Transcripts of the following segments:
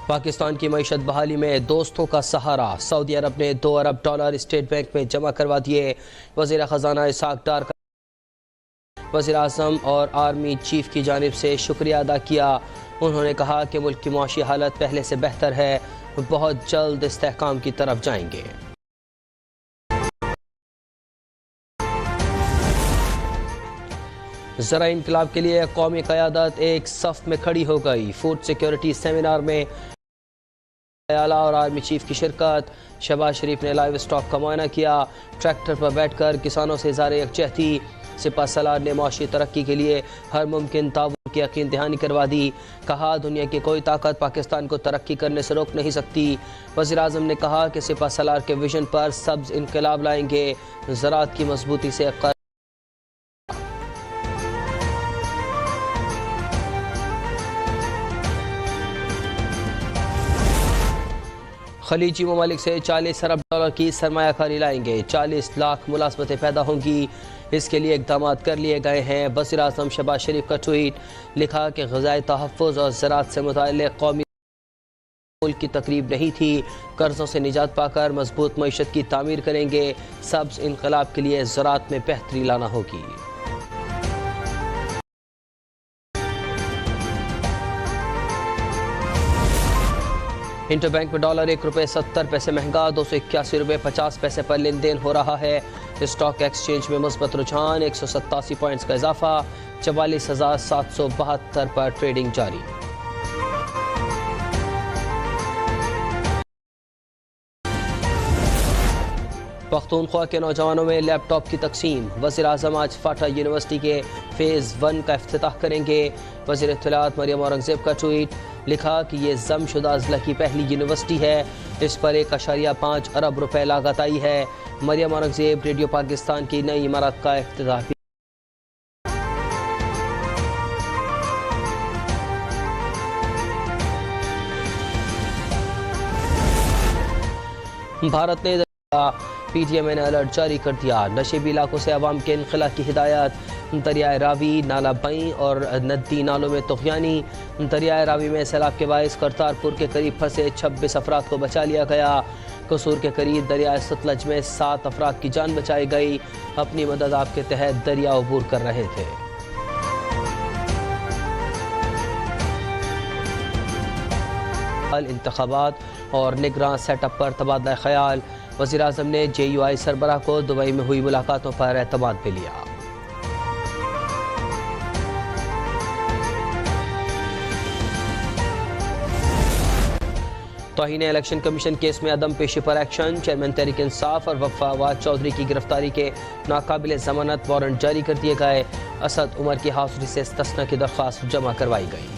पाकिस्तान की मईशत बहाली में दोस्तों का सहारा। सऊदी अरब ने $2 अरब स्टेट बैंक में जमा करवा दिए। वज़ीर ख़जाना इसहाक डार का वज़ीर आज़म और आर्मी चीफ की जानिब से शुक्रिया अदा किया। उन्होंने कहा कि मुल्क की मुआशी हालत पहले से बेहतर है, बहुत जल्द इस्तेहकाम की तरफ जाएंगे। ज़रा इनकलाब के लिए कौमी क़यादत एक सफ़ में खड़ी हो गई। फूड सिक्योरिटी सेमिनार में आला और आर्मी चीफ की शिरकत। शहबाज शरीफ ने लाइव स्टॉक का मुआयना किया। ट्रैक्टर पर बैठकर किसानों से इज़हार यकजहती। सिपा सलार ने मुआशी तरक्की के लिए हर मुमकिन ताउन की यकीन दहानी करवा दी। कहा, दुनिया की कोई ताकत पाकिस्तान को तरक्की करने से रोक नहीं सकती। वज़ीर आज़म ने कहा कि सिपा सलार के विजन पर सब्ज़ इनकलाब लाएंगे। ज़राअत की मजबूती से खलीजी ममालिक से $40 अरब की सरमायाकारी लाएंगे। 40 लाख मुलाजमतें पैदा होंगी। इसके लिए इकदाम कर लिए गए हैं। वज़ीर आज़म शहबाज शरीफ का ट्वीट। लिखा कि ग़िज़ाई तहफ़्फ़ुज़ और ज़राअत से मुताल्लिक़ कौमी मुल्क की तकरीब नहीं थी। कर्ज़ों से निजात पाकर मजबूत मईशत की तामीर करेंगे। सब्ज़ इनकलाब के लिए ज़राअत में बेहतरी लाना होगी। इंटर बैंक में डॉलर ₹1.70 महंगा, $281.50 पर लेन देन हो रहा है। स्टॉक एक्सचेंज में मुस्बत रुझान, 187 पॉइंट्स का इजाफा, 44,772 पर ट्रेडिंग जारी। पख्तूनख्वा के नौजवानों में लैपटॉप की तकसीम। वज़ीर आज़म आज फाटा यूनिवर्सिटी के फ़ेज़ 1 का इफ्तिताह करेंगे। वज़ीर इत्तलात मरियम औरंगज़ेब का ट्वीट। लिखा कि ये जमशुदा अज़ला की पहली यूनिवर्सिटी है। इस पर $1.5 अरब लागत आई है। मरियम औरंगज़ेब रेडियो पाकिस्तान की नई इमारत का इफ्तिताह भी। भारत ने PTM ने अलर्ट जारी कर दिया। नशेबी इलाकों से अवाम के इनखला की हिदायत। दरियाए रावी, नाला बई और नदी नालों में तुग़यानी। दरियाए रावी में सैलाब के बायस करतारपुर के करीब फंसे 26 अफराद को बचा लिया गया। कसूर के करीब दरियाए सतलज में 7 अफराद की जान बचाई गई। अपनी मदद आपके तहत दरिया अबूर कर रहे थे। इंतखाबात और निगरान सेटअप पर तबादला ख्याल। वज़ीर आज़म ने JUI सरबराह को दुबई में हुई मुलाकातों पर एतमाद पे लिया। तौहीन इलेक्शन कमीशन केस में अदम पेशी पर एक्शन। चेयरमैन तहरीक इंसाफ और वफ़ा अवाद चौधरी की गिरफ्तारी के नाकाबिल ज़मानत वारंट जारी कर दिए गए। असद उमर की हाजिरी से इस्तस्ना की दरख्वास्त जमा करवाई गई।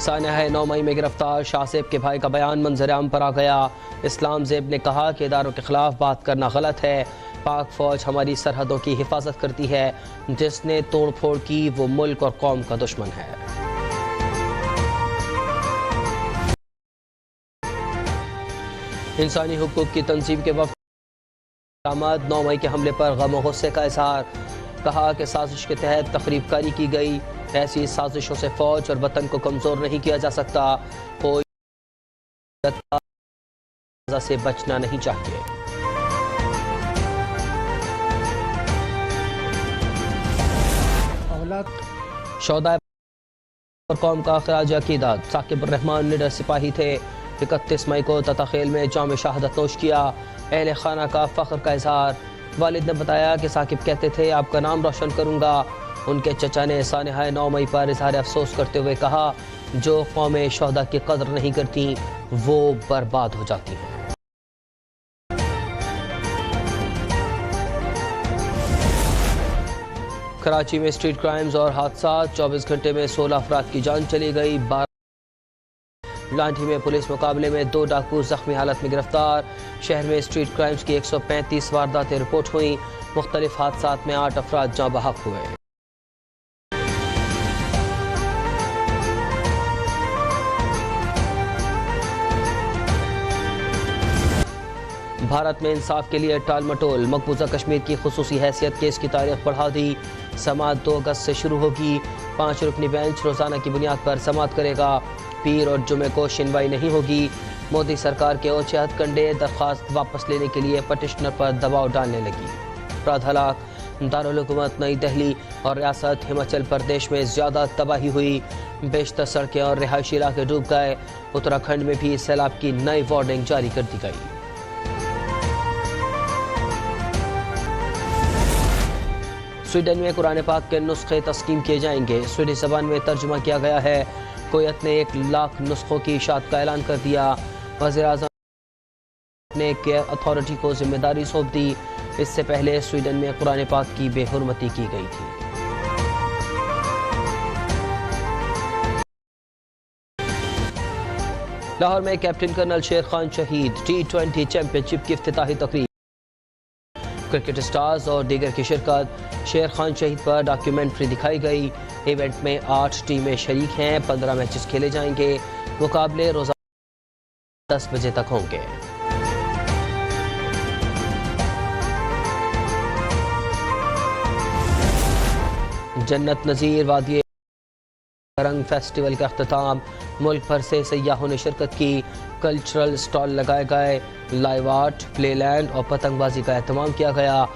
सानिया 9 मई में गिरफ्तार शाहसेब के भाई का बयान मंजर आम पर आ गया। इस्लाम ज़ेब ने कहा कि इदारों के खिलाफ बात करना गलत है। पाक फ़ौज हमारी सरहदों की हिफाजत करती है। जिसने तोड़ फोड़ की वो मुल्क और कौम का दुश्मन है। इंसानी हुकूक की तंजीम के वफ़द 9 मई के हमले पर गम और गुस्से का इजहार। कहा कि साजिश के तहत तखरीबकारी की गई। ऐसी साजिशों से फौज और वतन को कमज़ोर नहीं किया जा सकता। कोई से बचना नहीं चाहिए। शौदा और कौम का खराज अकीदत। साकिब रहमान निडर सिपाही थे। 31 मई को तताखेल में जाम शहादत नोश किया। अहले खाना का फ़ख्र का इजहार। वालिद ने बताया कि साकिब कहते थे आपका नाम रोशन करूँगा। उनके चचा ने सानिया 9 मई पर इजहार अफसोस करते हुए कहा, जो कौमें शहदा की कदर नहीं करती वो बर्बाद हो जाती हैं। कराची में स्ट्रीट क्राइम्स और हादसात। 24 घंटे में 16 अफराद की जान चली गई। लाठी में पुलिस मुकाबले में 2 डाकू जख्मी हालत में गिरफ्तार। शहर में स्ट्रीट क्राइम्स की 135 वारदातें रिपोर्ट हुई। मुख्तलिफ हादसात में 8 अफराद जाँ बहक हुए। भारत में इंसाफ के लिए टाल मटोल, मकबूजा कश्मीर की खुसूसी हैसियत केस की तारीख बढ़ा दी। समाअत 2 अगस्त से शुरू होगी। 5 रुकनी बेंच रोजाना की बुनियाद पर समाअत करेगा। पीर और जुमे को सुनवाई नहीं होगी। मोदी सरकार के ओछे हथकंडे, दरख्वास्त वापस लेने के लिए पटिशनर पर दबाव डालने लगी। अपराध हलाक, दारुल हुकूमत नई दिल्ली और रियासत हिमाचल प्रदेश में ज़्यादा तबाही हुई। बेशतर सड़कें और रिहायशी इलाके डूब गए। उत्तराखंड में भी सैलाब की नई वार्निंग जारी कर दी गई। स्वीडन में कुरान पाक के नुस्खे तस्लीम किए जाएंगे। स्वीडिश ज़बान में तर्जुमा किया गया है। कुवैत ने 1 लाख नुस्खों की इशाअत का ऐलान कर दिया। वज़ीर-ए-आज़म ने केयर अथॉरिटी को जिम्मेदारी सौंप दी। इससे पहले स्वीडन में कुरान पाक की बेहुरमती की गई थी। लाहौर में कैप्टन कर्नल शेर खान शहीद, T20 चैंपियनशिप की इफ्तिताही तकरीब, क्रिकेट स्टार्स और दीगर की शिरकत। शेर खान शहीद पर डॉक्यूमेंट्री दिखाई गई। इवेंट में 8 टीमें शरीक हैं। 15 मैचेस खेले जाएंगे। मुकाबले रोजाना 10 बजे तक होंगे। जन्नत नज़ीर वादी रंग फेस्टिवल का अख्ताम, मुल्क भर से सयाहों ने शिरकत की। कल्चरल स्टॉल लगाए गए। लाइव आर्ट, प्लेलैंड और पतंगबाजी का एहतमाम किया गया।